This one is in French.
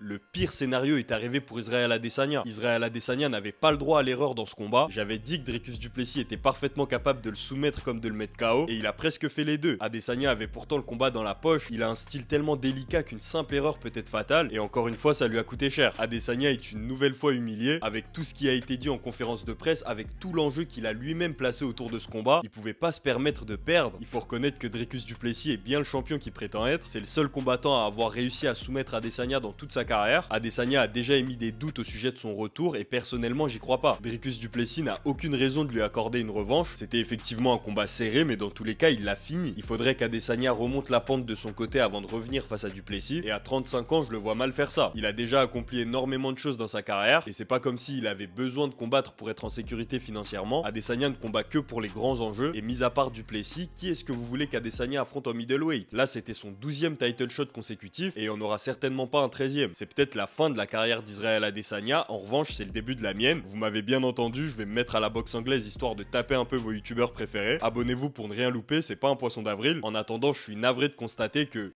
Le pire scénario est arrivé pour Israel Adesanya. Israel Adesanya n'avait pas le droit à l'erreur dans ce combat. J'avais dit que Dricus du Plessis était parfaitement capable de le soumettre comme de le mettre KO, et il a presque fait les deux. Adesanya avait pourtant le combat dans la poche, il a un style tellement délicat qu'une simple erreur peut être fatale, et encore une fois ça lui a coûté cher. Adesanya est une nouvelle fois humilié, avec tout ce qui a été dit en conférence de presse, avec tout l'enjeu qu'il a lui-même placé autour de ce combat. Il pouvait pas se permettre de perdre. Il faut reconnaître que Dricus du Plessis est bien le champion qu'il prétend être. C'est le seul combattant à avoir réussi à soumettre Adesanya dans toute sa carrière. Adesanya a déjà émis des doutes au sujet de son retour, et personnellement j'y crois pas. Dricus du Plessis n'a aucune raison de lui accorder une revanche. C'était effectivement un combat serré, mais dans tous les cas il l'a fini. Il faudrait qu'Adesanya remonte la pente de son côté avant de revenir face à du Plessis, et à 35 ans je le vois mal faire ça. Il a déjà accompli énormément de choses dans sa carrière, et c'est pas comme s'il avait besoin de combattre pour être en sécurité financièrement. Adesanya ne combat que pour les grands enjeux, et mis à part du Plessis, qui est-ce que vous voulez qu'Adesanya affronte en middleweight? Là c'était son 12e title shot consécutif, et on n'aura certainement pas un 13e. C'est peut-être la fin de la carrière d'Israel Adesanya, en revanche c'est le début de la mienne. Vous m'avez bien entendu, je vais me mettre à la boxe anglaise histoire de taper un peu vos youtubeurs préférés. Abonnez-vous pour ne rien louper, c'est pas un poisson d'avril. En attendant, je suis navré de constater que